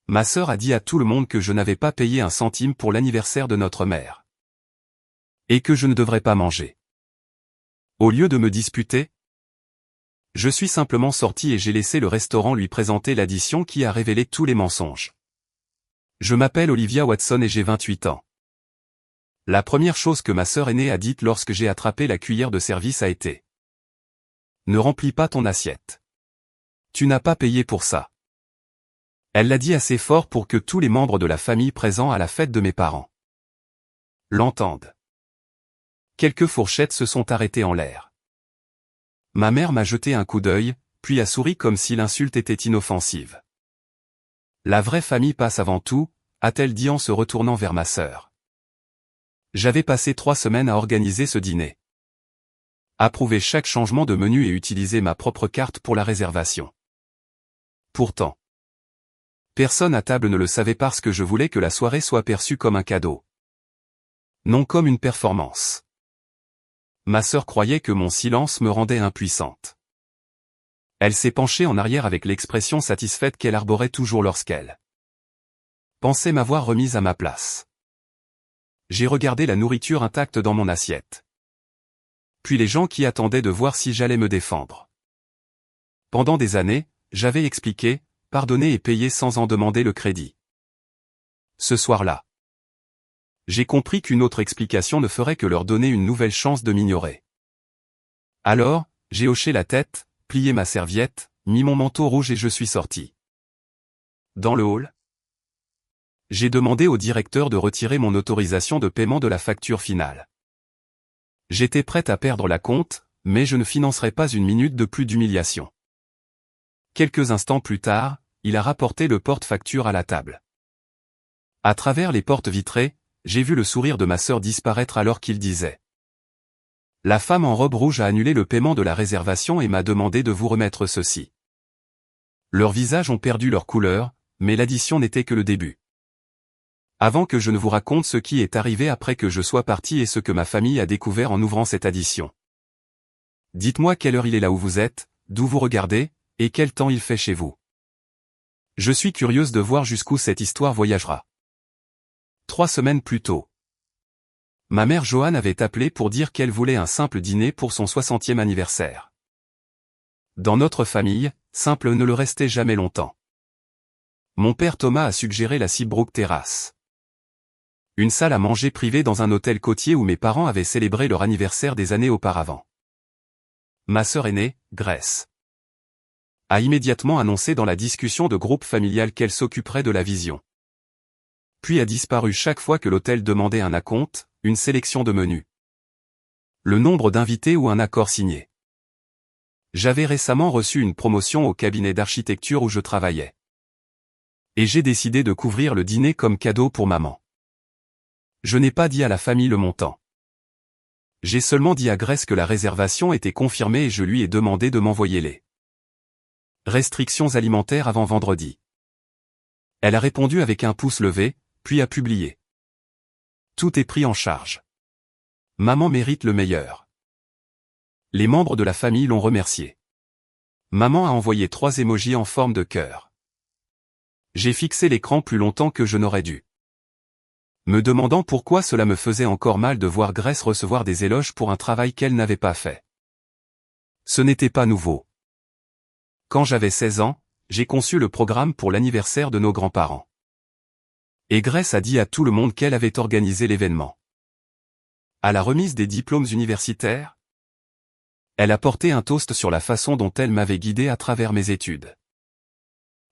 Ma sœur a dit à tout le monde que je n'avais pas payé un centime pour l'anniversaire de notre mère. Et que je ne devrais pas manger. Au lieu de me disputer, je suis simplement sorti et j'ai laissé le restaurant lui présenter l'addition qui a révélé tous les mensonges. Je m'appelle Olivia Watson et j'ai 28 ans. La première chose que ma sœur aînée a dite lorsque j'ai attrapé la cuillère de service a été: ne remplis pas ton assiette. Tu n'as pas payé pour ça. Elle l'a dit assez fort pour que tous les membres de la famille présents à la fête de mes parents l'entendent. Quelques fourchettes se sont arrêtées en l'air. Ma mère m'a jeté un coup d'œil, puis a souri comme si l'insulte était inoffensive. La vraie famille passe avant tout, a-t-elle dit en se retournant vers ma sœur. J'avais passé 3 semaines à organiser ce dîner. Approuver chaque changement de menu et utiliser ma propre carte pour la réservation. Pourtant, personne à table ne le savait parce que je voulais que la soirée soit perçue comme un cadeau. Non comme une performance. Ma sœur croyait que mon silence me rendait impuissante. Elle s'est penchée en arrière avec l'expression satisfaite qu'elle arborait toujours lorsqu'elle pensait m'avoir remise à ma place. J'ai regardé la nourriture intacte dans mon assiette. Puis les gens qui attendaient de voir si j'allais me défendre. Pendant des années, j'avais expliqué, pardonné et payé sans en demander le crédit. Ce soir-là, j'ai compris qu'une autre explication ne ferait que leur donner une nouvelle chance de m'ignorer. Alors, j'ai hoché la tête, plié ma serviette, mis mon manteau rouge et je suis sorti. Dans le hall, j'ai demandé au directeur de retirer mon autorisation de paiement de la facture finale. J'étais prête à perdre la compte, mais je ne financerais pas une minute de plus d'humiliation. Quelques instants plus tard, il a rapporté le porte-facture à la table. À travers les portes vitrées, j'ai vu le sourire de ma sœur disparaître alors qu'il disait: la femme en robe rouge a annulé le paiement de la réservation et m'a demandé de vous remettre ceci. Leurs visages ont perdu leur couleur, mais l'addition n'était que le début. Avant que je ne vous raconte ce qui est arrivé après que je sois parti et ce que ma famille a découvert en ouvrant cette addition. Dites-moi quelle heure il est là où vous êtes, d'où vous regardez, et quel temps il fait chez vous. Je suis curieuse de voir jusqu'où cette histoire voyagera. 3 semaines plus tôt, ma mère Joanne avait appelé pour dire qu'elle voulait un simple dîner pour son 60e anniversaire. Dans notre famille, simple ne le restait jamais longtemps. Mon père Thomas a suggéré la Seabrook Terrace. Une salle à manger privée dans un hôtel côtier où mes parents avaient célébré leur anniversaire des années auparavant. Ma sœur aînée, Grace, a immédiatement annoncé dans la discussion de groupe familial qu'elle s'occuperait de la vision. Puis a disparu chaque fois que l'hôtel demandait un acompte, une sélection de menus, le nombre d'invités ou un accord signé. J'avais récemment reçu une promotion au cabinet d'architecture où je travaillais. Et j'ai décidé de couvrir le dîner comme cadeau pour maman. Je n'ai pas dit à la famille le montant. J'ai seulement dit à Grace que la réservation était confirmée et je lui ai demandé de m'envoyer les restrictions alimentaires avant vendredi. Elle a répondu avec un pouce levé, puis a publié: tout est pris en charge. Maman mérite le meilleur. Les membres de la famille l'ont remercié. Maman a envoyé 3 émojis en forme de cœur. J'ai fixé l'écran plus longtemps que je n'aurais dû, me demandant pourquoi cela me faisait encore mal de voir Grace recevoir des éloges pour un travail qu'elle n'avait pas fait. Ce n'était pas nouveau. Quand j'avais 16 ans, j'ai conçu le programme pour l'anniversaire de nos grands-parents. Et Grace a dit à tout le monde qu'elle avait organisé l'événement. À la remise des diplômes universitaires, elle a porté un toast sur la façon dont elle m'avait guidé à travers mes études.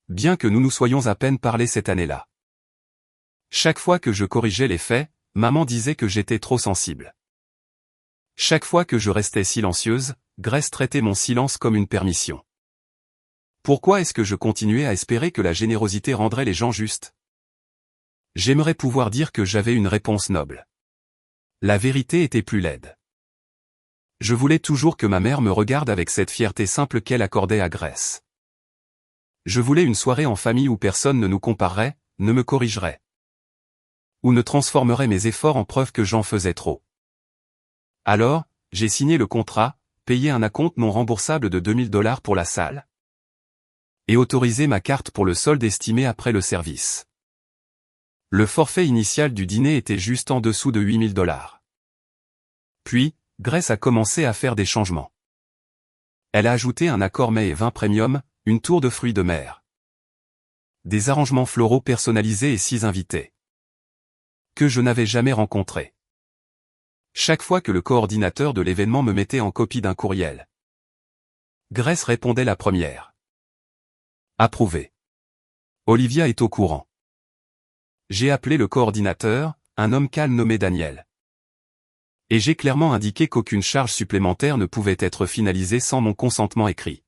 Bien que nous nous soyons à peine parlé cette année-là. Chaque fois que je corrigeais les faits, maman disait que j'étais trop sensible. Chaque fois que je restais silencieuse, Grace traitait mon silence comme une permission. Pourquoi est-ce que je continuais à espérer que la générosité rendrait les gens justes? J'aimerais pouvoir dire que j'avais une réponse noble. La vérité était plus laide. Je voulais toujours que ma mère me regarde avec cette fierté simple qu'elle accordait à Grace. Je voulais une soirée en famille où personne ne nous comparerait, ne me corrigerait, ou ne transformerait mes efforts en preuve que j'en faisais trop. Alors, j'ai signé le contrat, payé un acompte non remboursable de $2000 pour la salle, et autoriser ma carte pour le solde estimé après le service. Le forfait initial du dîner était juste en dessous de 8 000 $. Puis, Grace a commencé à faire des changements. Elle a ajouté un accord mets et vin premium, une tour de fruits de mer, des arrangements floraux personnalisés et 6 invités que je n'avais jamais rencontrés. Chaque fois que le coordinateur de l'événement me mettait en copie d'un courriel, Grace répondait la première. Approuvé. Olivia est au courant. J'ai appelé le coordinateur, un homme calme nommé Daniel. Et j'ai clairement indiqué qu'aucune charge supplémentaire ne pouvait être finalisée sans mon consentement écrit.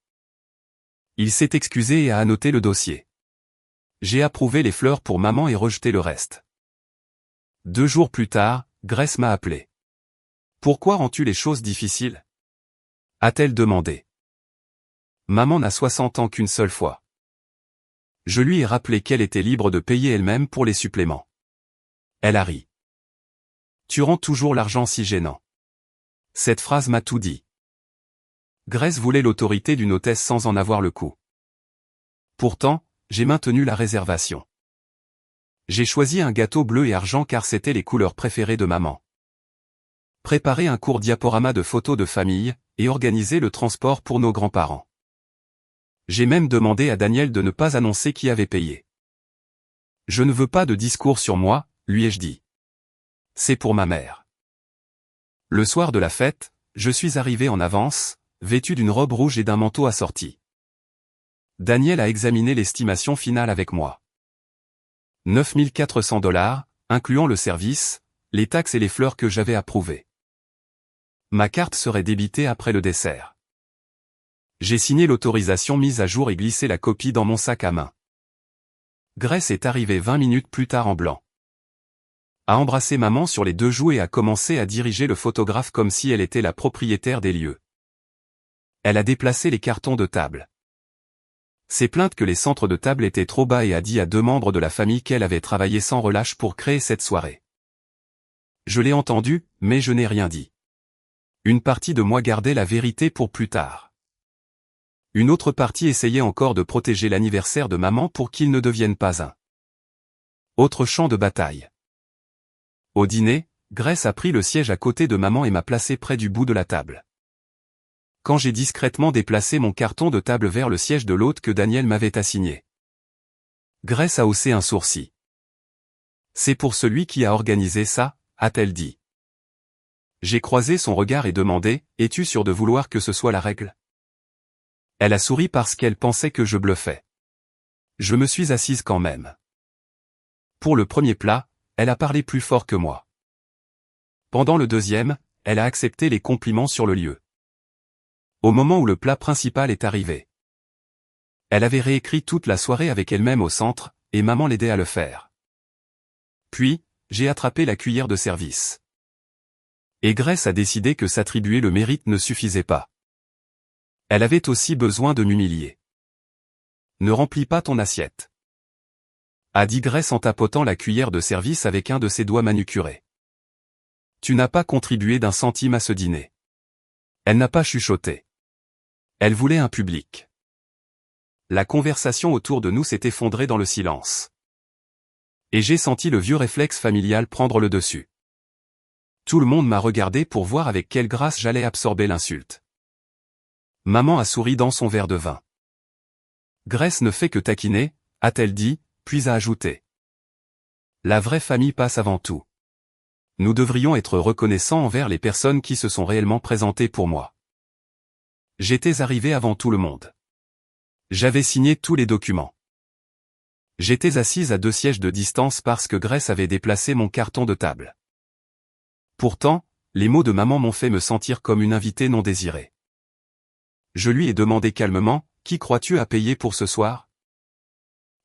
Il s'est excusé et a annoté le dossier. J'ai approuvé les fleurs pour maman et rejeté le reste. 2 jours plus tard, Grace m'a appelé. Pourquoi rends-tu les choses difficiles? A-t-elle demandé. Maman n'a 60 ans qu'une seule fois. Je lui ai rappelé qu'elle était libre de payer elle-même pour les suppléments. Elle a ri. Tu rends toujours l'argent si gênant. Cette phrase m'a tout dit. Grace voulait l'autorité d'une hôtesse sans en avoir le coup. Pourtant, j'ai maintenu la réservation. J'ai choisi un gâteau bleu et argent car c'étaient les couleurs préférées de maman. Préparé un court diaporama de photos de famille, et organisé le transport pour nos grands-parents. J'ai même demandé à Daniel de ne pas annoncer qui avait payé. Je ne veux pas de discours sur moi, lui ai-je dit. C'est pour ma mère. Le soir de la fête, je suis arrivé en avance, vêtu d'une robe rouge et d'un manteau assorti. Daniel a examiné l'estimation finale avec moi. 9 400 $, incluant le service, les taxes et les fleurs que j'avais approuvées. Ma carte serait débitée après le dessert. J'ai signé l'autorisation mise à jour et glissé la copie dans mon sac à main. Grace est arrivée 20 minutes plus tard en blanc. A embrassé maman sur les 2 joues et a commencé à diriger le photographe comme si elle était la propriétaire des lieux. Elle a déplacé les cartons de table. S'est plainte que les centres de table étaient trop bas et a dit à 2 membres de la famille qu'elle avait travaillé sans relâche pour créer cette soirée. Je l'ai entendu, mais je n'ai rien dit. Une partie de moi gardait la vérité pour plus tard. Une autre partie essayait encore de protéger l'anniversaire de maman pour qu'il ne devienne pas un autre champ de bataille. Au dîner, Grace a pris le siège à côté de maman et m'a placé près du bout de la table. Quand j'ai discrètement déplacé mon carton de table vers le siège de l'hôte que Daniel m'avait assigné, Grace a haussé un sourcil. C'est pour celui qui a organisé ça, a-t-elle dit. J'ai croisé son regard et demandé, es-tu sûr de vouloir que ce soit la règle? Elle a souri parce qu'elle pensait que je bluffais. Je me suis assise quand même. Pour le premier plat, elle a parlé plus fort que moi. Pendant le deuxième, elle a accepté les compliments sur le lieu. Au moment où le plat principal est arrivé, elle avait réécrit toute la soirée avec elle-même au centre, et maman l'aidait à le faire. Puis, j'ai attrapé la cuillère de service. Et Grace a décidé que s'attribuer le mérite ne suffisait pas. Elle avait aussi besoin de m'humilier. Ne remplis pas ton assiette, a dit Grace en tapotant la cuillère de service avec un de ses doigts manucurés. Tu n'as pas contribué d'un centime à ce dîner. Elle n'a pas chuchoté. Elle voulait un public. La conversation autour de nous s'est effondrée dans le silence. Et j'ai senti le vieux réflexe familial prendre le dessus. Tout le monde m'a regardé pour voir avec quelle grâce j'allais absorber l'insulte. Maman a souri dans son verre de vin. Grace ne fait que taquiner, a-t-elle dit, puis a ajouté. La vraie famille passe avant tout. Nous devrions être reconnaissants envers les personnes qui se sont réellement présentées pour moi. J'étais arrivé avant tout le monde. J'avais signé tous les documents. J'étais assise à 2 sièges de distance parce que Grace avait déplacé mon carton de table. Pourtant, les mots de maman m'ont fait me sentir comme une invitée non désirée. Je lui ai demandé calmement, qui crois-tu à payer pour ce soir?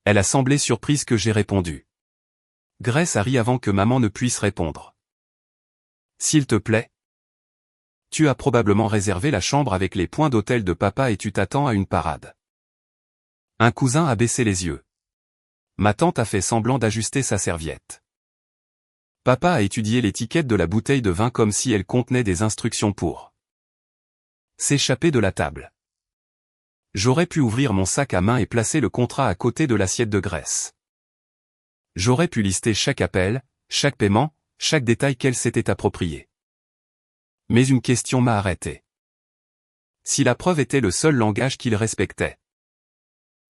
Elle a semblé surprise que j'ai répondu. Grace a ri avant que maman ne puisse répondre. S'il te plaît. Tu as probablement réservé la chambre avec les points d'hôtel de papa et tu t'attends à une parade. Un cousin a baissé les yeux. Ma tante a fait semblant d'ajuster sa serviette. Papa a étudié l'étiquette de la bouteille de vin comme si elle contenait des instructions pour s'échapper de la table. J'aurais pu ouvrir mon sac à main et placer le contrat à côté de l'assiette de graisse. J'aurais pu lister chaque appel, chaque paiement, chaque détail qu'elle s'était approprié. Mais une question m'a arrêté. Si la preuve était le seul langage qu'il respectait,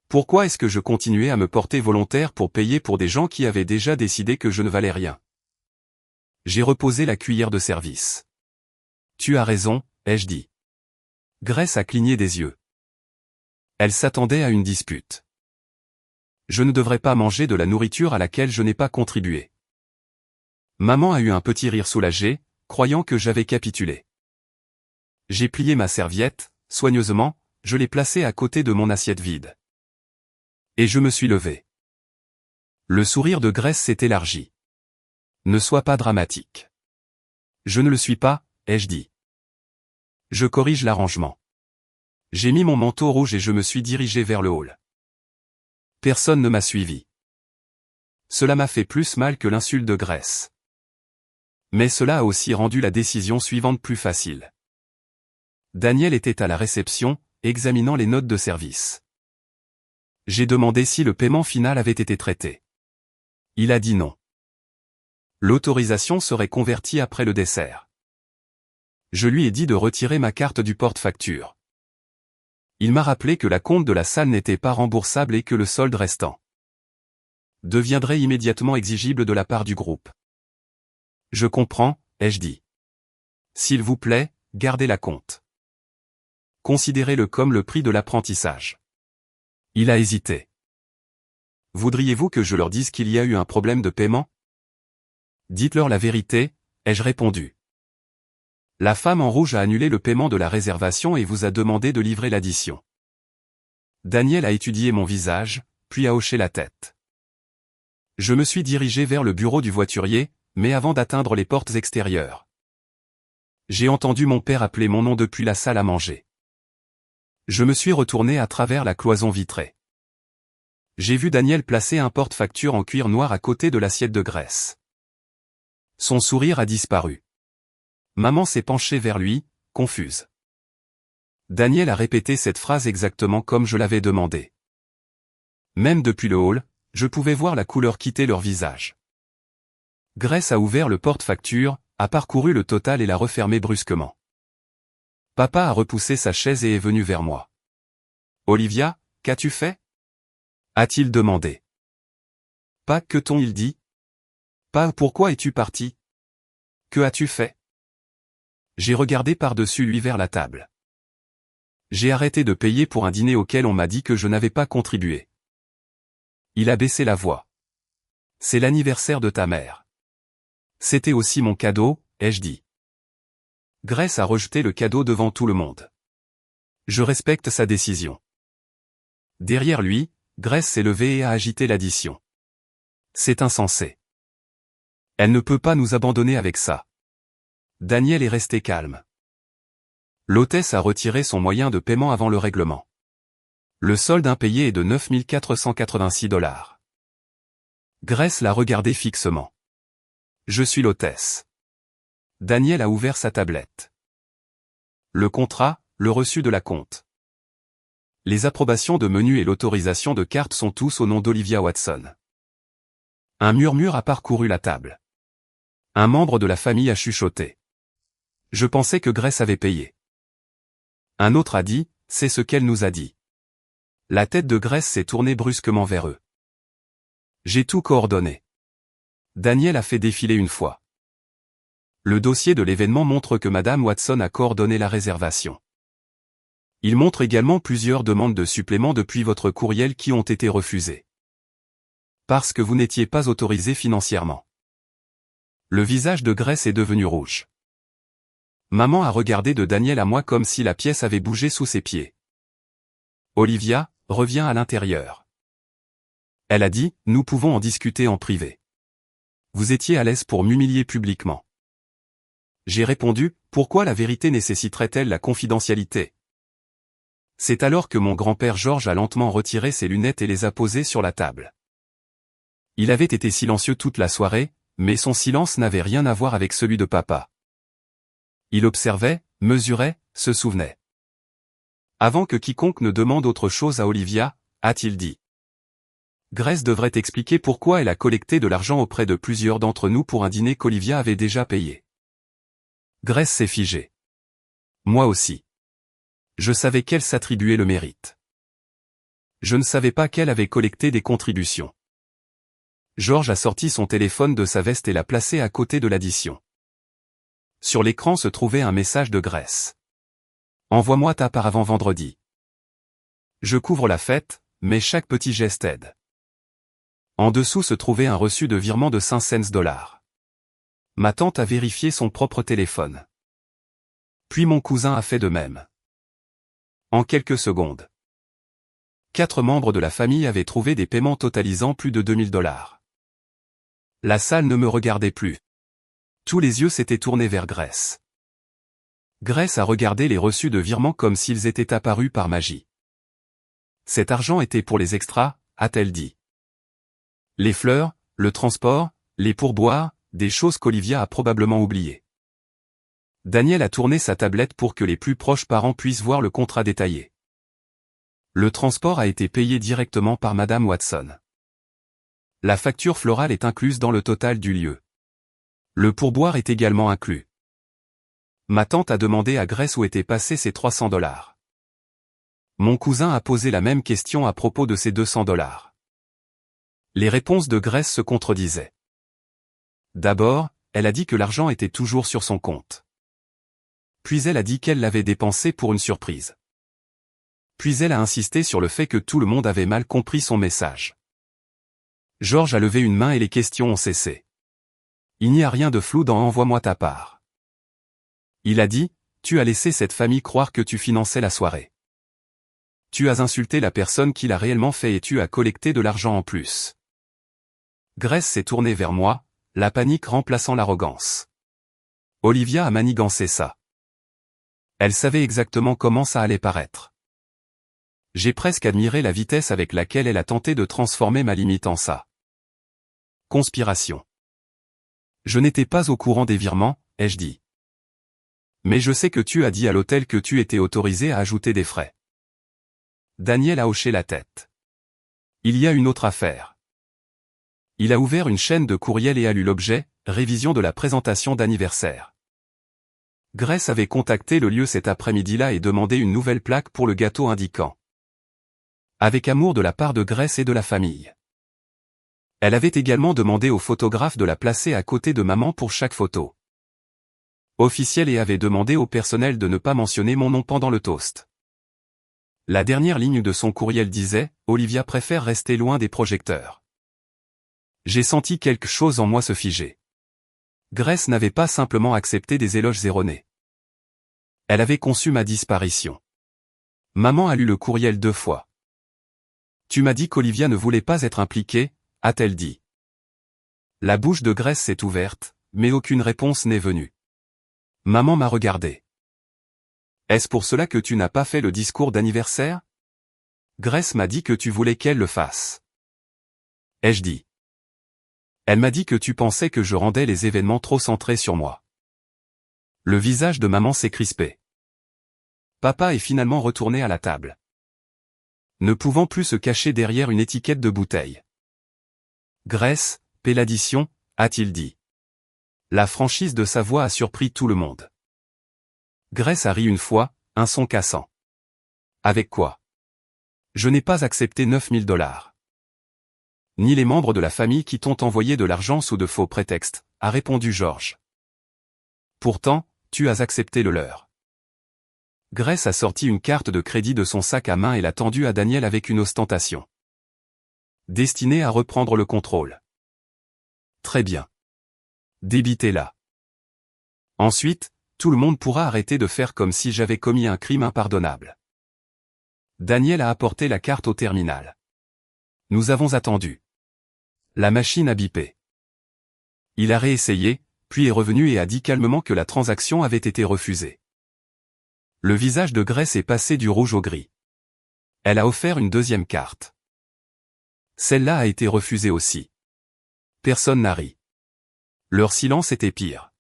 pourquoi est-ce que je continuais à me porter volontaire pour payer pour des gens qui avaient déjà décidé que je ne valais rien? J'ai reposé la cuillère de service. Tu as raison, ai-je dit. Grace a cligné des yeux. Elle s'attendait à une dispute. Je ne devrais pas manger de la nourriture à laquelle je n'ai pas contribué. Maman a eu un petit rire soulagé, croyant que j'avais capitulé. J'ai plié ma serviette, soigneusement, je l'ai placée à côté de mon assiette vide. Et je me suis levé. Le sourire de Grace s'est élargi. Ne sois pas dramatique. Je ne le suis pas, ai-je dit. Je corrige l'arrangement. J'ai mis mon manteau rouge et je me suis dirigé vers le hall. Personne ne m'a suivi. Cela m'a fait plus mal que l'insulte de Grace. Mais cela a aussi rendu la décision suivante plus facile. Daniel était à la réception, examinant les notes de service. J'ai demandé si le paiement final avait été traité. Il a dit non. L'autorisation serait convertie après le dessert. Je lui ai dit de retirer ma carte du porte-facture. Il m'a rappelé que la compte de la salle n'était pas remboursable et que le solde restant deviendrait immédiatement exigible de la part du groupe. Je comprends, ai-je dit. S'il vous plaît, gardez la compte. Considérez-le comme le prix de l'apprentissage. Il a hésité. Voudriez-vous que je leur dise qu'il y a eu un problème de paiement? Dites-leur la vérité, ai-je répondu. La femme en rouge a annulé le paiement de la réservation et vous a demandé de livrer l'addition. Daniel a étudié mon visage, puis a hoché la tête. Je me suis dirigé vers le bureau du voiturier, mais avant d'atteindre les portes extérieures. J'ai entendu mon père appeler mon nom depuis la salle à manger. Je me suis retourné à travers la cloison vitrée. J'ai vu Daniel placer un porte-facture en cuir noir à côté de l'assiette de graisse. Son sourire a disparu. Maman s'est penchée vers lui, confuse. Daniel a répété cette phrase exactement comme je l'avais demandé. Même depuis le hall, je pouvais voir la couleur quitter leur visage. Grace a ouvert le porte-facture, a parcouru le total et l'a refermé brusquement. Papa a repoussé sa chaise et est venu vers moi. Olivia, qu'as-tu fait? A-t-il demandé. Pas que t'ont-ils dit? Pas pourquoi es-tu parti? Que as-tu fait? J'ai regardé par-dessus lui vers la table. J'ai arrêté de payer pour un dîner auquel on m'a dit que je n'avais pas contribué. Il a baissé la voix. C'est l'anniversaire de ta mère. C'était aussi mon cadeau, ai-je dit. Grace a rejeté le cadeau devant tout le monde. Je respecte sa décision. Derrière lui, Grace s'est levée et a agité l'addition. C'est insensé. Elle ne peut pas nous abandonner avec ça. Daniel est resté calme. L'hôtesse a retiré son moyen de paiement avant le règlement. Le solde impayé est de 9 486 $. Grace l'a regardé fixement. Je suis l'hôtesse. Daniel a ouvert sa tablette. Le contrat, le reçu de la compte. Les approbations de menu et l'autorisation de carte sont tous au nom d'Olivia Watson. Un murmure a parcouru la table. Un membre de la famille a chuchoté. Je pensais que Grace avait payé. Un autre a dit, c'est ce qu'elle nous a dit. La tête de Grace s'est tournée brusquement vers eux. J'ai tout coordonné. Daniel a fait défiler une fois. Le dossier de l'événement montre que Madame Watson a coordonné la réservation. Il montre également plusieurs demandes de supplément depuis votre courriel qui ont été refusées. Parce que vous n'étiez pas autorisé financièrement. Le visage de Grace est devenu rouge. Maman a regardé de Daniel à moi comme si la pièce avait bougé sous ses pieds. Olivia, reviens à l'intérieur. Elle a dit, nous pouvons en discuter en privé. Vous étiez à l'aise pour m'humilier publiquement. J'ai répondu, pourquoi la vérité nécessiterait-elle la confidentialité? C'est alors que mon grand-père Georges a lentement retiré ses lunettes et les a posées sur la table. Il avait été silencieux toute la soirée, mais son silence n'avait rien à voir avec celui de papa. Il observait, mesurait, se souvenait. Avant que quiconque ne demande autre chose à Olivia, a-t-il dit. Grace devrait expliquer pourquoi elle a collecté de l'argent auprès de plusieurs d'entre nous pour un dîner qu'Olivia avait déjà payé. Grace s'est figée. Moi aussi. Je savais qu'elle s'attribuait le mérite. Je ne savais pas qu'elle avait collecté des contributions. George a sorti son téléphone de sa veste et l'a placé à côté de l'addition. Sur l'écran se trouvait un message de Grace. Envoie-moi ta part avant vendredi. Je couvre la fête, mais chaque petit geste aide. En dessous se trouvait un reçu de virement de 500 $. Ma tante a vérifié son propre téléphone. Puis mon cousin a fait de même. En quelques secondes. 4 membres de la famille avaient trouvé des paiements totalisant plus de 2000 $. La salle ne me regardait plus. Tous les yeux s'étaient tournés vers Grace. Grace a regardé les reçus de virement comme s'ils étaient apparus par magie. Cet argent était pour les extras, a-t-elle dit. Les fleurs, le transport, les pourboires, des choses qu'Olivia a probablement oubliées. Daniel a tourné sa tablette pour que les plus proches parents puissent voir le contrat détaillé. Le transport a été payé directement par Madame Watson. La facture florale est incluse dans le total du lieu. Le pourboire est également inclus. Ma tante a demandé à Grace où étaient passés ses 300 $. Mon cousin a posé la même question à propos de ses 200 $. Les réponses de Grace se contredisaient. D'abord, elle a dit que l'argent était toujours sur son compte. Puis elle a dit qu'elle l'avait dépensé pour une surprise. Puis elle a insisté sur le fait que tout le monde avait mal compris son message. George a levé une main et les questions ont cessé. Il n'y a rien de flou dans Envoie-moi ta part. Il a dit, tu as laissé cette famille croire que tu finançais la soirée. Tu as insulté la personne qui l'a réellement fait et tu as collecté de l'argent en plus. Grace s'est tournée vers moi, la panique remplaçant l'arrogance. Olivia a manigancé ça. Elle savait exactement comment ça allait paraître. J'ai presque admiré la vitesse avec laquelle elle a tenté de transformer ma limite en ça. Conspiration. Je n'étais pas au courant des virements, ai-je dit. Mais je sais que tu as dit à l'hôtel que tu étais autorisé à ajouter des frais. Daniel a hoché la tête. Il y a une autre affaire. Il a ouvert une chaîne de courriel et a lu l'objet, révision de la présentation d'anniversaire. Grace avait contacté le lieu cet après-midi-là et demandé une nouvelle plaque pour le gâteau indiquant. Avec amour de la part de Grace et de la famille. Elle avait également demandé au photographe de la placer à côté de maman pour chaque photo. Officiel et avait demandé au personnel de ne pas mentionner mon nom pendant le toast. La dernière ligne de son courriel disait « Olivia préfère rester loin des projecteurs ». J'ai senti quelque chose en moi se figer. Grace n'avait pas simplement accepté des éloges erronés. Elle avait conçu ma disparition. Maman a lu le courriel 2 fois. Tu m'as dit qu'Olivia ne voulait pas être impliquée, a-t-elle dit. La bouche de Grace s'est ouverte, mais aucune réponse n'est venue. Maman m'a regardé. Est-ce pour cela que tu n'as pas fait le discours d'anniversaire? Grace m'a dit que tu voulais qu'elle le fasse. Ai-je dit? Elle m'a dit que tu pensais que je rendais les événements trop centrés sur moi. Le visage de maman s'est crispé. Papa est finalement retourné à la table. Ne pouvant plus se cacher derrière une étiquette de bouteille. Grace, paie l'addition, a-t-il dit. La franchise de sa voix a surpris tout le monde. Grace a ri une fois, un son cassant. Avec quoi? Je n'ai pas accepté 9000 $. Ni les membres de la famille qui t'ont envoyé de l'argent sous de faux prétextes, a répondu George. Pourtant, tu as accepté le leur. Grace a sorti une carte de crédit de son sac à main et l'a tendue à Daniel avec une ostentation. Destinée à reprendre le contrôle. Très bien. Débitez-la. Ensuite, tout le monde pourra arrêter de faire comme si j'avais commis un crime impardonnable. Daniel a apporté la carte au terminal. Nous avons attendu. La machine a bipé. Il a réessayé, puis est revenu et a dit calmement que la transaction avait été refusée. Le visage de Grace est passé du rouge au gris. Elle a offert une deuxième carte. Celle-là a été refusée aussi. Personne n'a ri. Leur silence était pire.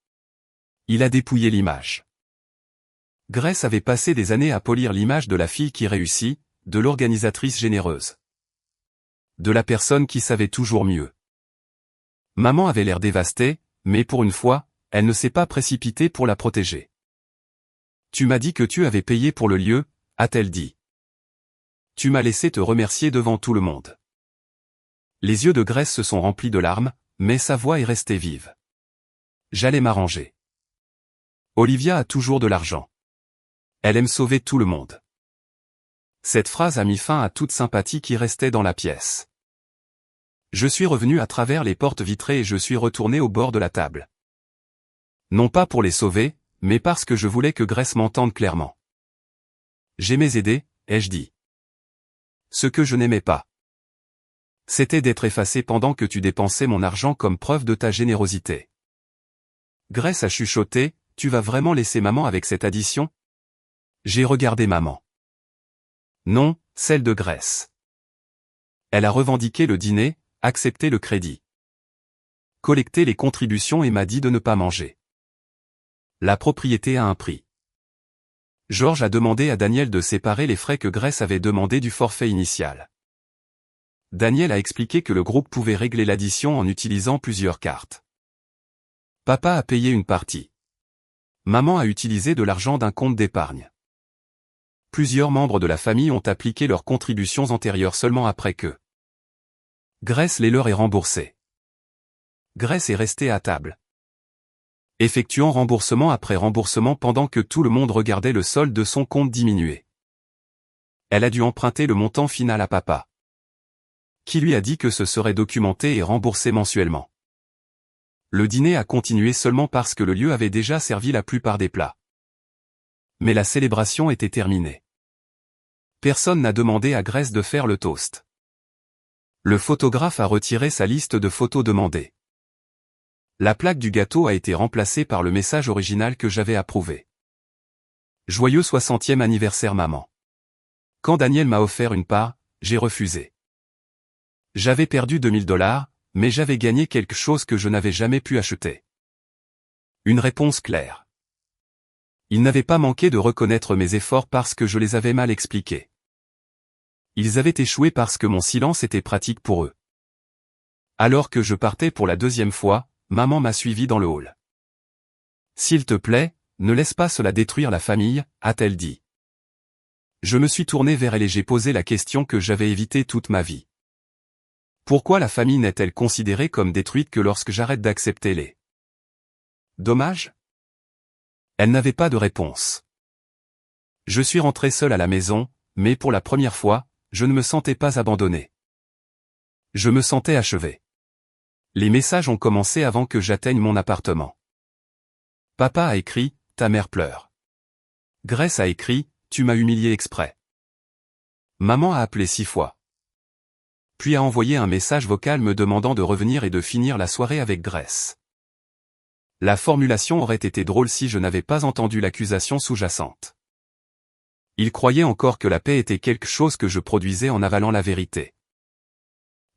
Il a dépouillé l'image. Grace avait passé des années à polir l'image de la fille qui réussit, de l'organisatrice généreuse. De la personne qui savait toujours mieux. Maman avait l'air dévastée, mais pour une fois, elle ne s'est pas précipitée pour la protéger. Tu m'as dit que tu avais payé pour le lieu, a-t-elle dit. Tu m'as laissé te remercier devant tout le monde. Les yeux de Grace se sont remplis de larmes, mais sa voix est restée vive. J'allais m'arranger. Olivia a toujours de l'argent. Elle aime sauver tout le monde. Cette phrase a mis fin à toute sympathie qui restait dans la pièce. Je suis revenu à travers les portes vitrées et je suis retourné au bord de la table. Non pas pour les sauver, mais parce que je voulais que Grace m'entende clairement. J'aimais aider, ai-je dit. Ce que je n'aimais pas, c'était d'être effacé pendant que tu dépensais mon argent comme preuve de ta générosité. Grace a chuchoté, tu vas vraiment laisser maman avec cette addition? J'ai regardé maman. Non, celle de Grace. Elle a revendiqué le dîner, accepté le crédit, collecté les contributions et m'a dit de ne pas manger. La propriété a un prix. George a demandé à Daniel de séparer les frais que Grace avait demandé du forfait initial. Daniel a expliqué que le groupe pouvait régler l'addition en utilisant plusieurs cartes. Papa a payé une partie. Maman a utilisé de l'argent d'un compte d'épargne. Plusieurs membres de la famille ont appliqué leurs contributions antérieures seulement après que Grace les leur ait remboursées. Grace est restée à table, effectuant remboursement après remboursement pendant que tout le monde regardait le solde de son compte diminuer. Elle a dû emprunter le montant final à papa, qui lui a dit que ce serait documenté et remboursé mensuellement. Le dîner a continué seulement parce que le lieu avait déjà servi la plupart des plats. Mais la célébration était terminée. Personne n'a demandé à Grace de faire le toast. Le photographe a retiré sa liste de photos demandées. La plaque du gâteau a été remplacée par le message original que j'avais approuvé. Joyeux 60e anniversaire maman. Quand Daniel m'a offert une part, j'ai refusé. J'avais perdu $2000, mais j'avais gagné quelque chose que je n'avais jamais pu acheter. Une réponse claire. Ils n'avaient pas manqué de reconnaître mes efforts parce que je les avais mal expliqués. Ils avaient échoué parce que mon silence était pratique pour eux. Alors que je partais pour la deuxième fois, maman m'a suivi dans le hall. S'il te plaît, ne laisse pas cela détruire la famille, a-t-elle dit. Je me suis tourné vers elle et j'ai posé la question que j'avais évitée toute ma vie. Pourquoi la famille n'est-elle considérée comme détruite que lorsque j'arrête d'accepter les dommages? Elle n'avait pas de réponse. Je suis rentré seul à la maison, mais pour la première fois, je ne me sentais pas abandonné. Je me sentais achevé. Les messages ont commencé avant que j'atteigne mon appartement. Papa a écrit, ta mère pleure. Grace a écrit, tu m'as humilié exprès. Maman a appelé 6 fois. Puis a envoyé un message vocal me demandant de revenir et de finir la soirée avec Grace. La formulation aurait été drôle si je n'avais pas entendu l'accusation sous-jacente. Il croyait encore que la paix était quelque chose que je produisais en avalant la vérité.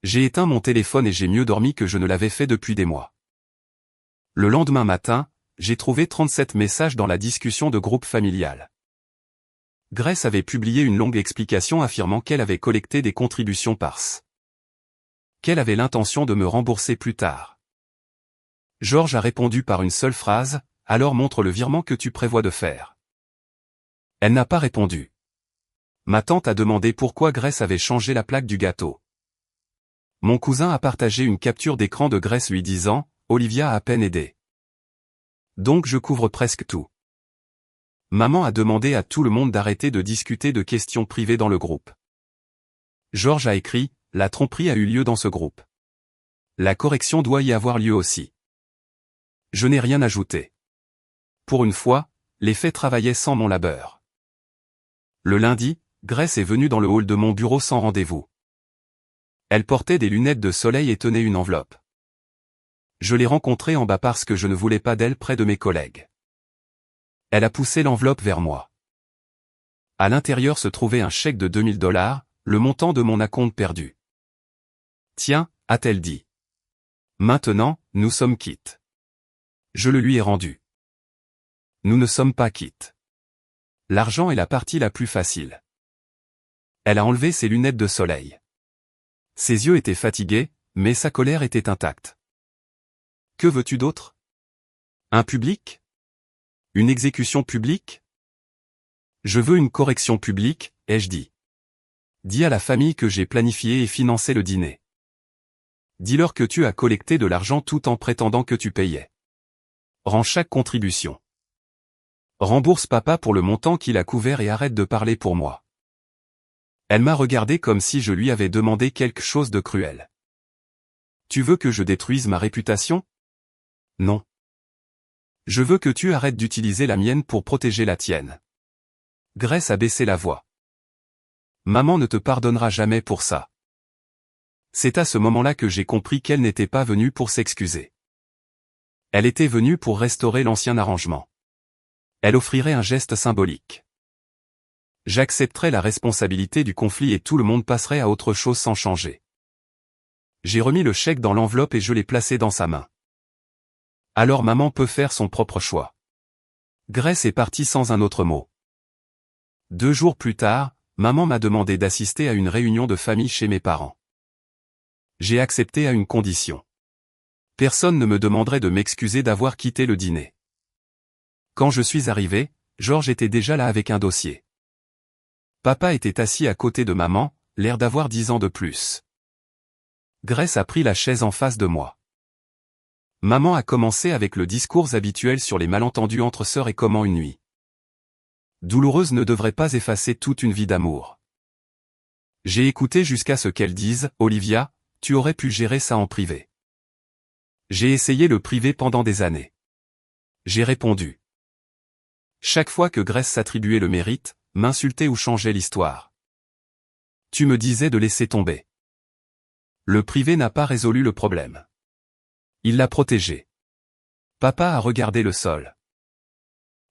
J'ai éteint mon téléphone et j'ai mieux dormi que je ne l'avais fait depuis des mois. Le lendemain matin, j'ai trouvé 37 messages dans la discussion de groupe familial. Grace avait publié une longue explication affirmant qu'elle avait collecté des contributions parce qu'elle avait l'intention de me rembourser plus tard. George a répondu par une seule phrase, alors montre le virement que tu prévois de faire. Elle n'a pas répondu. Ma tante a demandé pourquoi Grace avait changé la plaque du gâteau. Mon cousin a partagé une capture d'écran de Grace lui disant, Olivia a à peine aidé. Donc je couvre presque tout. Maman a demandé à tout le monde d'arrêter de discuter de questions privées dans le groupe. George a écrit, la tromperie a eu lieu dans ce groupe. La correction doit y avoir lieu aussi. Je n'ai rien ajouté. Pour une fois, les faits travaillaient sans mon labeur. Le lundi, Grace est venue dans le hall de mon bureau sans rendez-vous. Elle portait des lunettes de soleil et tenait une enveloppe. Je l'ai rencontrée en bas parce que je ne voulais pas d'elle près de mes collègues. Elle a poussé l'enveloppe vers moi. À l'intérieur se trouvait un chèque de $2000, le montant de mon acompte perdu. Tiens, a-t-elle dit. Maintenant, nous sommes quittes. Je le lui ai rendu. Nous ne sommes pas quittes. L'argent est la partie la plus facile. Elle a enlevé ses lunettes de soleil. Ses yeux étaient fatigués, mais sa colère était intacte. Que veux-tu d'autre? Un public? Une exécution publique? Je veux une correction publique, ai-je dit. Dis à la famille que j'ai planifié et financé le dîner. Dis-leur que tu as collecté de l'argent tout en prétendant que tu payais. Rends chaque contribution. Rembourse papa pour le montant qu'il a couvert et arrête de parler pour moi. Elle m'a regardé comme si je lui avais demandé quelque chose de cruel. Tu veux que je détruise ma réputation? Non. Je veux que tu arrêtes d'utiliser la mienne pour protéger la tienne. Grace a baissé la voix. Maman ne te pardonnera jamais pour ça. C'est à ce moment-là que j'ai compris qu'elle n'était pas venue pour s'excuser. Elle était venue pour restaurer l'ancien arrangement. Elle offrirait un geste symbolique. J'accepterais la responsabilité du conflit et tout le monde passerait à autre chose sans changer. J'ai remis le chèque dans l'enveloppe et je l'ai placé dans sa main. Alors maman peut faire son propre choix. Grace est partie sans un autre mot. 2 jours plus tard, maman m'a demandé d'assister à une réunion de famille chez mes parents. J'ai accepté à une condition. Personne ne me demanderait de m'excuser d'avoir quitté le dîner. Quand je suis arrivé, Georges était déjà là avec un dossier. Papa était assis à côté de maman, l'air d'avoir 10 ans de plus. Grace a pris la chaise en face de moi. Maman a commencé avec le discours habituel sur les malentendus entre sœurs et comment une nuit douloureuse ne devrait pas effacer toute une vie d'amour. J'ai écouté jusqu'à ce qu'elle dise « Olivia, tu aurais pu gérer ça en privé ». J'ai essayé le privé pendant des années. J'ai répondu. Chaque fois que Grace s'attribuait le mérite, m'insultait ou changeait l'histoire. Tu me disais de laisser tomber. Le privé n'a pas résolu le problème. Il l'a protégé. Papa a regardé le sol.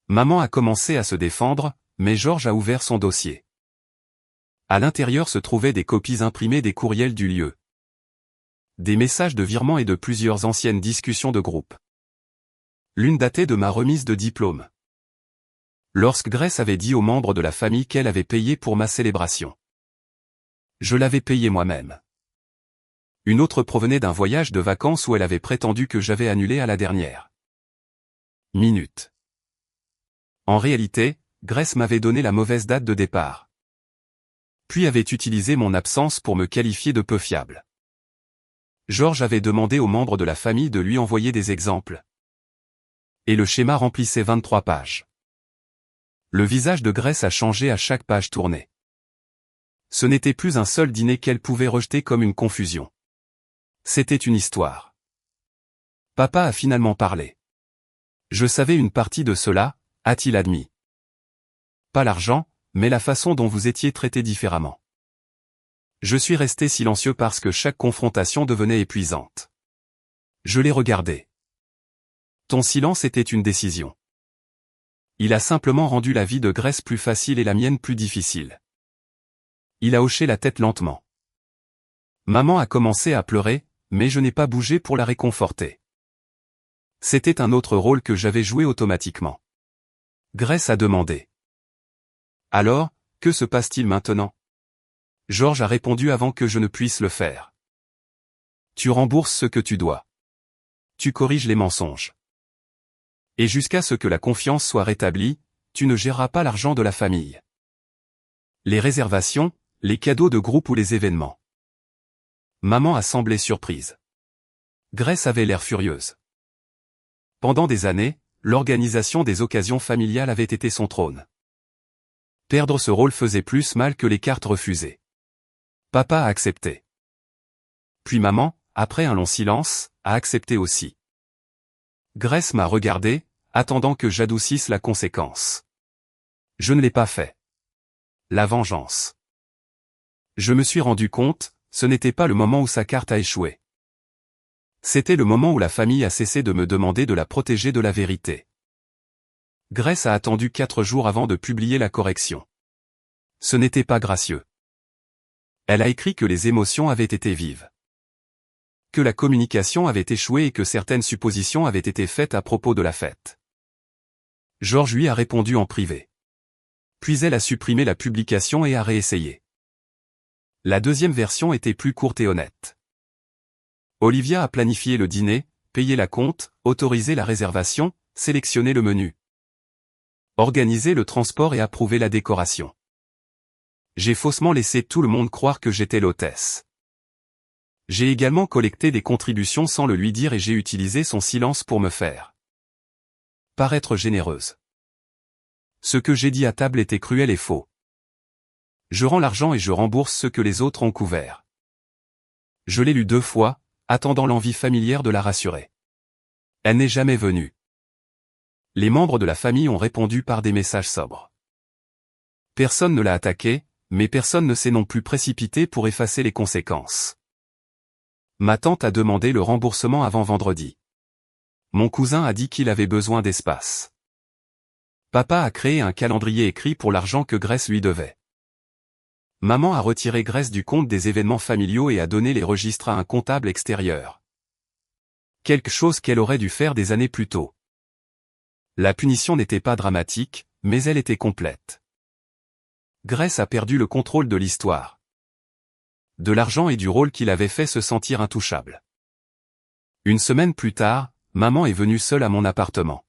Maman a commencé à se défendre, mais Georges a ouvert son dossier. À l'intérieur se trouvaient des copies imprimées des courriels du lieu. Des messages de virement et de plusieurs anciennes discussions de groupe. L'une datait de ma remise de diplôme. Lorsque Grace avait dit aux membres de la famille qu'elle avait payé pour ma célébration. Je l'avais payé moi-même. Une autre provenait d'un voyage de vacances où elle avait prétendu que j'avais annulé à la dernière minute. En réalité, Grace m'avait donné la mauvaise date de départ. Puis avait utilisé mon absence pour me qualifier de peu fiable. Georges avait demandé aux membres de la famille de lui envoyer des exemples. Et le schéma remplissait 23 pages. Le visage de Grace a changé à chaque page tournée. Ce n'était plus un seul dîner qu'elle pouvait rejeter comme une confusion. C'était une histoire. Papa a finalement parlé. Je savais une partie de cela, a-t-il admis. Pas l'argent, mais la façon dont vous étiez traité différemment. Je suis resté silencieux parce que chaque confrontation devenait épuisante. Je l'ai regardé. Ton silence était une décision. Il a simplement rendu la vie de Grace plus facile et la mienne plus difficile. Il a hoché la tête lentement. Maman a commencé à pleurer, mais je n'ai pas bougé pour la réconforter. C'était un autre rôle que j'avais joué automatiquement. Grace a demandé. Alors, que se passe-t-il maintenant? Georges a répondu avant que je ne puisse le faire. Tu rembourses ce que tu dois. Tu corriges les mensonges. Et jusqu'à ce que la confiance soit rétablie, tu ne géreras pas l'argent de la famille. Les réservations, les cadeaux de groupe ou les événements. Maman a semblé surprise. Grace avait l'air furieuse. Pendant des années, l'organisation des occasions familiales avait été son trône. Perdre ce rôle faisait plus mal que les cartes refusées. Papa a accepté. Puis maman, après un long silence, a accepté aussi. Grace m'a regardé, attendant que j'adoucisse la conséquence. Je ne l'ai pas fait. La vengeance. Je me suis rendu compte, ce n'était pas le moment où sa carte a échoué. C'était le moment où la famille a cessé de me demander de la protéger de la vérité. Grace a attendu 4 jours avant de publier la correction. Ce n'était pas gracieux. Elle a écrit que les émotions avaient été vives. Que la communication avait échoué et que certaines suppositions avaient été faites à propos de la fête. Georges lui a répondu en privé. Puis elle a supprimé la publication et a réessayé. La deuxième version était plus courte et honnête. Olivia a planifié le dîner, payé la compte, autorisé la réservation, sélectionné le menu, organisé le transport et approuvé la décoration. J'ai faussement laissé tout le monde croire que j'étais l'hôtesse. J'ai également collecté des contributions sans le lui dire et j'ai utilisé son silence pour me faire paraître généreuse. Ce que j'ai dit à table était cruel et faux. Je rends l'argent et je rembourse ce que les autres ont couvert. Je l'ai lu 2 fois, attendant l'envie familière de la rassurer. Elle n'est jamais venue. Les membres de la famille ont répondu par des messages sobres. Personne ne l'a attaqué, mais personne ne s'est non plus précipité pour effacer les conséquences. Ma tante a demandé le remboursement avant vendredi. Mon cousin a dit qu'il avait besoin d'espace. Papa a créé un calendrier écrit pour l'argent que Grace lui devait. Maman a retiré Grace du compte des événements familiaux et a donné les registres à un comptable extérieur. Quelque chose qu'elle aurait dû faire des années plus tôt. La punition n'était pas dramatique, mais elle était complète. Grace a perdu le contrôle de l'histoire, de l'argent et du rôle qui l'avait fait se sentir intouchable. Une semaine plus tard, maman est venue seule à mon appartement.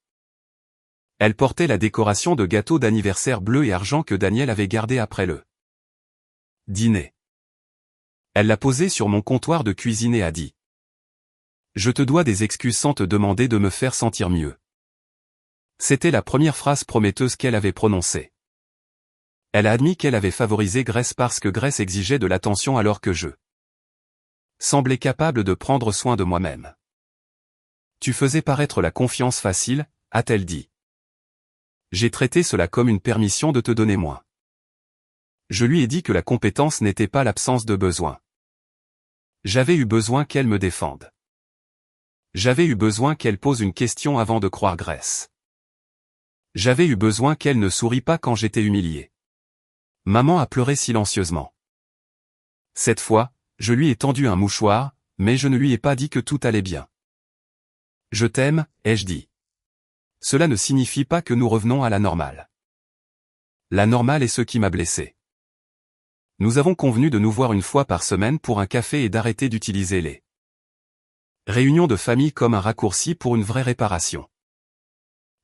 Elle portait la décoration de gâteau d'anniversaire bleu et argent que Daniel avait gardé après le dîner. Elle l'a posé sur mon comptoir de cuisine et a dit : « Je te dois des excuses sans te demander de me faire sentir mieux. » C'était la première phrase prometteuse qu'elle avait prononcée. Elle a admis qu'elle avait favorisé Grace parce que Grace exigeait de l'attention alors que je semblais capable de prendre soin de moi-même. Tu faisais paraître la confiance facile, a-t-elle dit. J'ai traité cela comme une permission de te donner moins. Je lui ai dit que la compétence n'était pas l'absence de besoin. J'avais eu besoin qu'elle me défende. J'avais eu besoin qu'elle pose une question avant de croire Grace. J'avais eu besoin qu'elle ne sourie pas quand j'étais humilié. Maman a pleuré silencieusement. Cette fois, je lui ai tendu un mouchoir, mais je ne lui ai pas dit que tout allait bien. Je t'aime, ai-je dit. Cela ne signifie pas que nous revenons à la normale. La normale est ce qui m'a blessé. Nous avons convenu de nous voir une fois par semaine pour un café et d'arrêter d'utiliser les réunions de famille comme un raccourci pour une vraie réparation.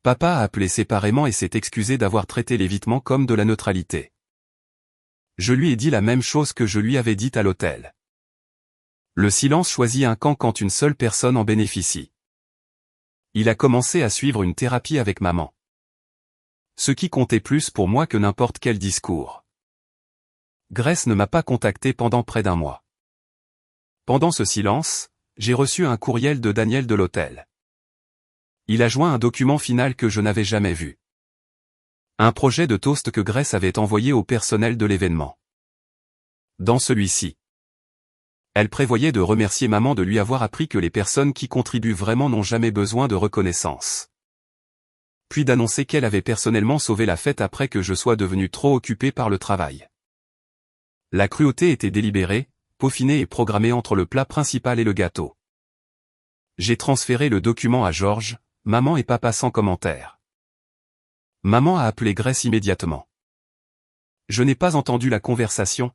Papa a appelé séparément et s'est excusé d'avoir traité l'évitement comme de la neutralité. Je lui ai dit la même chose que je lui avais dit à l'hôtel. Le silence choisit un camp quand une seule personne en bénéficie. Il a commencé à suivre une thérapie avec maman. Ce qui comptait plus pour moi que n'importe quel discours. Grace ne m'a pas contacté pendant près d'1 mois. Pendant ce silence, j'ai reçu un courriel de Daniel de l'hôtel. Il a joint un document final que je n'avais jamais vu. Un projet de toast que Grace avait envoyé au personnel de l'événement. Dans celui-ci, elle prévoyait de remercier maman de lui avoir appris que les personnes qui contribuent vraiment n'ont jamais besoin de reconnaissance. Puis d'annoncer qu'elle avait personnellement sauvé la fête après que je sois devenu trop occupé par le travail. La cruauté était délibérée, peaufinée et programmée entre le plat principal et le gâteau. J'ai transféré le document à Georges, maman et papa sans commentaire. Maman a appelé Grace immédiatement. Je n'ai pas entendu la conversation.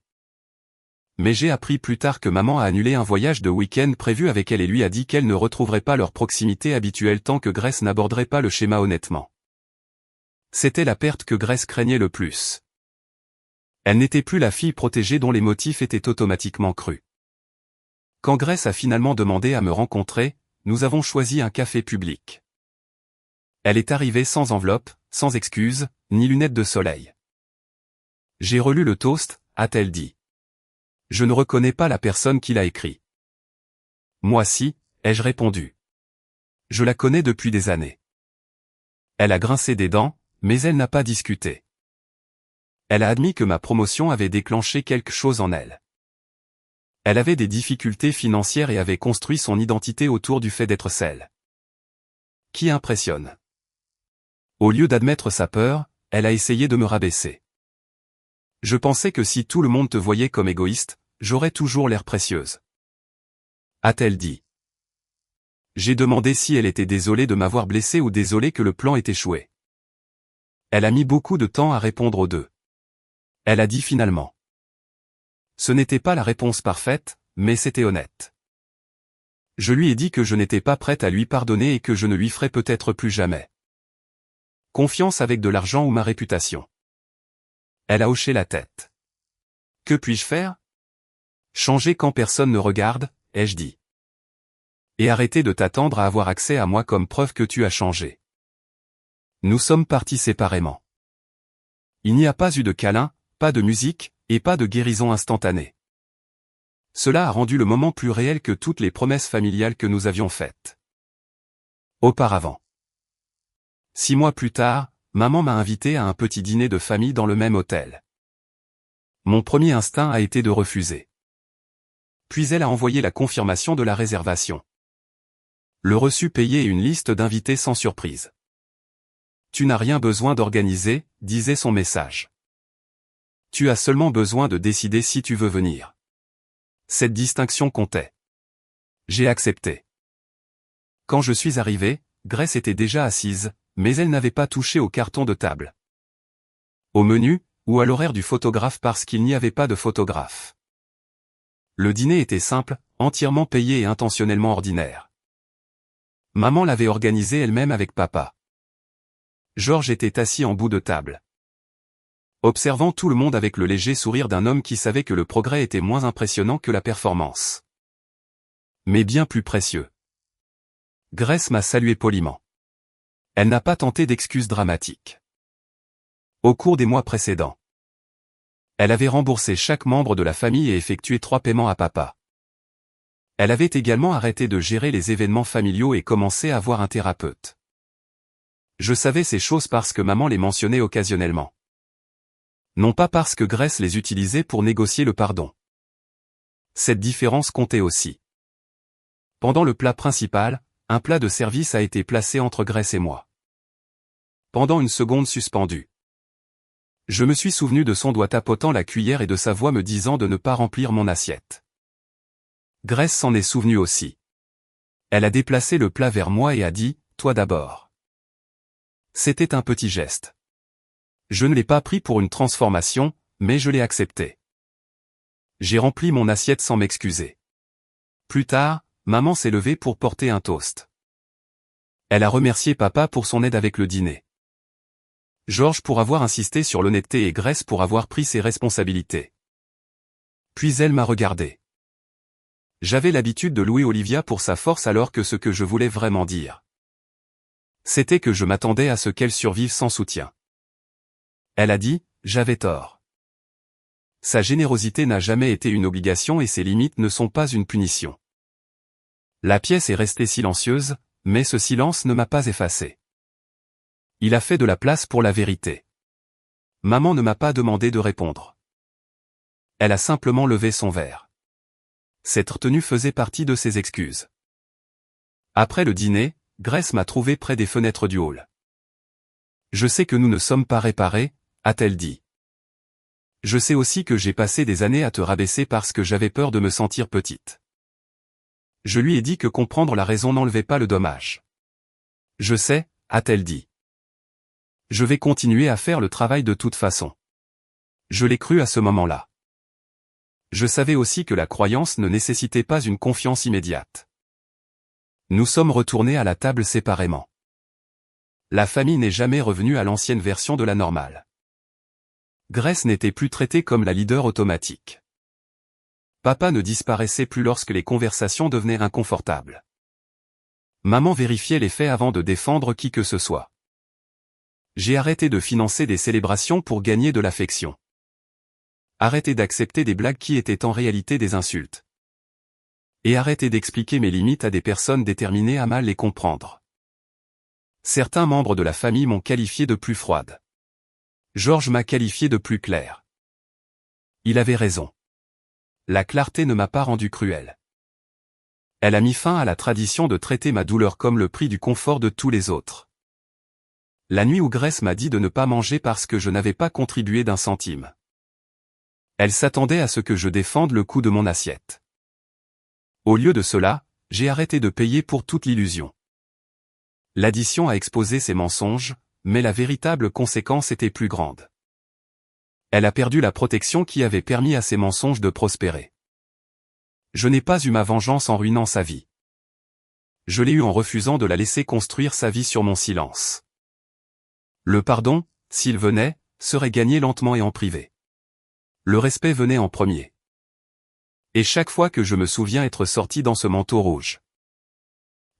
Mais j'ai appris plus tard que maman a annulé un voyage de week-end prévu avec elle et lui a dit qu'elle ne retrouverait pas leur proximité habituelle tant que Grace n'aborderait pas le schéma honnêtement. C'était la perte que Grace craignait le plus. Elle n'était plus la fille protégée dont les motifs étaient automatiquement crus. Quand Grace a finalement demandé à me rencontrer, nous avons choisi un café public. Elle est arrivée sans enveloppe, sans excuse, ni lunettes de soleil. J'ai relu le toast, a-t-elle dit. Je ne reconnais pas la personne qui l'a écrit. Moi si, ai-je répondu. Je la connais depuis des années. Elle a grincé des dents, mais elle n'a pas discuté. Elle a admis que ma promotion avait déclenché quelque chose en elle. Elle avait des difficultés financières et avait construit son identité autour du fait d'être celle qui impressionne. Au lieu d'admettre sa peur, elle a essayé de me rabaisser. Je pensais que si tout le monde te voyait comme égoïste, j'aurais toujours l'air précieuse. A-t-elle dit. J'ai demandé si elle était désolée de m'avoir blessé ou désolée que le plan ait échoué. Elle a mis beaucoup de temps à répondre aux deux. Elle a dit finalement. Ce n'était pas la réponse parfaite, mais c'était honnête. Je lui ai dit que je n'étais pas prête à lui pardonner et que je ne lui ferais peut-être plus jamais confiance avec de l'argent ou ma réputation. Elle a hoché la tête. Que puis-je faire? Changer quand personne ne regarde, ai-je dit. Et arrêter de t'attendre à avoir accès à moi comme preuve que tu as changé. Nous sommes partis séparément. Il n'y a pas eu de câlin, pas de musique, et pas de guérison instantanée. Cela a rendu le moment plus réel que toutes les promesses familiales que nous avions faites auparavant. 6 mois plus tard, maman m'a invité à un petit dîner de famille dans le même hôtel. Mon premier instinct a été de refuser. Puis elle a envoyé la confirmation de la réservation. Le reçu payé et une liste d'invités sans surprise. Tu n'as rien besoin d'organiser, disait son message. Tu as seulement besoin de décider si tu veux venir. Cette distinction comptait. J'ai accepté. Quand je suis arrivé, Grace était déjà assise, mais elle n'avait pas touché au carton de table, au menu, ou à l'horaire du photographe parce qu'il n'y avait pas de photographe. Le dîner était simple, entièrement payé et intentionnellement ordinaire. Maman l'avait organisé elle-même avec papa. Georges était assis en bout de table, observant tout le monde avec le léger sourire d'un homme qui savait que le progrès était moins impressionnant que la performance, mais bien plus précieux. Grace m'a salué poliment. Elle n'a pas tenté d'excuses dramatiques. Au cours des mois précédents, elle avait remboursé chaque membre de la famille et effectué 3 paiements à papa. Elle avait également arrêté de gérer les événements familiaux et commencé à voir un thérapeute. Je savais ces choses parce que maman les mentionnait occasionnellement. Non pas parce que Grace les utilisait pour négocier le pardon. Cette différence comptait aussi. Pendant le plat principal, un plat de service a été placé entre Grace et moi. Pendant une seconde suspendue, je me suis souvenu de son doigt tapotant la cuillère et de sa voix me disant de ne pas remplir mon assiette. Grace s'en est souvenue aussi. Elle a déplacé le plat vers moi et a dit « Toi d'abord ». C'était un petit geste. Je ne l'ai pas pris pour une transformation, mais je l'ai accepté. J'ai rempli mon assiette sans m'excuser. Plus tard, maman s'est levée pour porter un toast. Elle a remercié papa pour son aide avec le dîner. Georges pour avoir insisté sur l'honnêteté et Grace pour avoir pris ses responsabilités. Puis elle m'a regardé. J'avais l'habitude de louer Olivia pour sa force alors que ce que je voulais vraiment dire, c'était que je m'attendais à ce qu'elle survive sans soutien. Elle a dit, j'avais tort. Sa générosité n'a jamais été une obligation et ses limites ne sont pas une punition. La pièce est restée silencieuse, mais ce silence ne m'a pas effacé. Il a fait de la place pour la vérité. Maman ne m'a pas demandé de répondre. Elle a simplement levé son verre. Cette retenue faisait partie de ses excuses. Après le dîner, Grace m'a trouvé près des fenêtres du hall. Je sais que nous ne sommes pas réparés, a-t-elle dit. Je sais aussi que j'ai passé des années à te rabaisser parce que j'avais peur de me sentir petite. Je lui ai dit que comprendre la raison n'enlevait pas le dommage. Je sais, a-t-elle dit. Je vais continuer à faire le travail de toute façon. Je l'ai cru à ce moment-là. Je savais aussi que la croyance ne nécessitait pas une confiance immédiate. Nous sommes retournés à la table séparément. La famille n'est jamais revenue à l'ancienne version de la normale. Grace n'était plus traitée comme la leader automatique. Papa ne disparaissait plus lorsque les conversations devenaient inconfortables. Maman vérifiait les faits avant de défendre qui que ce soit. J'ai arrêté de financer des célébrations pour gagner de l'affection. Arrêté d'accepter des blagues qui étaient en réalité des insultes. Et arrêté d'expliquer mes limites à des personnes déterminées à mal les comprendre. Certains membres de la famille m'ont qualifié de plus froide. Georges m'a qualifié de plus clair. Il avait raison. La clarté ne m'a pas rendu cruel. Elle a mis fin à la tradition de traiter ma douleur comme le prix du confort de tous les autres. La nuit où Grace m'a dit de ne pas manger parce que je n'avais pas contribué d'un centime. Elle s'attendait à ce que je défende le coût de mon assiette. Au lieu de cela, j'ai arrêté de payer pour toute l'illusion. L'addition a exposé ses mensonges, Mais la véritable conséquence était plus grande. Elle a perdu la protection qui avait permis à ses mensonges de prospérer. Je n'ai pas eu ma vengeance en ruinant sa vie. Je l'ai eu en refusant de la laisser construire sa vie sur mon silence. Le pardon, s'il venait, serait gagné lentement et en privé. Le respect venait en premier. Et chaque fois que je me souviens être sorti dans ce manteau rouge,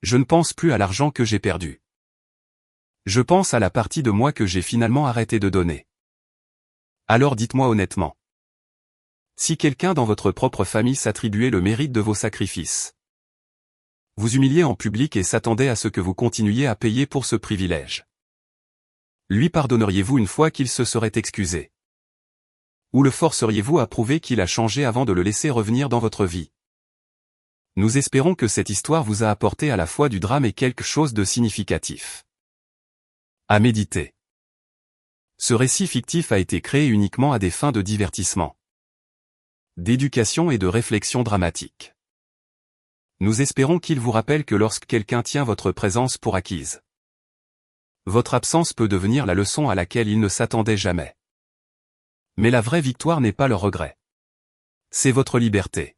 je ne pense plus à l'argent que j'ai perdu. Je pense à la partie de moi que j'ai finalement arrêté de donner. Alors dites-moi honnêtement. Si quelqu'un dans votre propre famille s'attribuait le mérite de vos sacrifices, vous humiliez en public et s'attendait à ce que vous continuiez à payer pour ce privilège, lui pardonneriez-vous une fois qu'il se serait excusé? Ou le forceriez-vous à prouver qu'il a changé avant de le laisser revenir dans votre vie? Nous espérons que cette histoire vous a apporté à la fois du drame et quelque chose de significatif. À méditer. Ce récit fictif a été créé uniquement à des fins de divertissement, d'éducation et de réflexion dramatique. Nous espérons qu'il vous rappelle que lorsque quelqu'un tient votre présence pour acquise, votre absence peut devenir la leçon à laquelle il ne s'attendait jamais. Mais la vraie victoire n'est pas le regret. C'est votre liberté.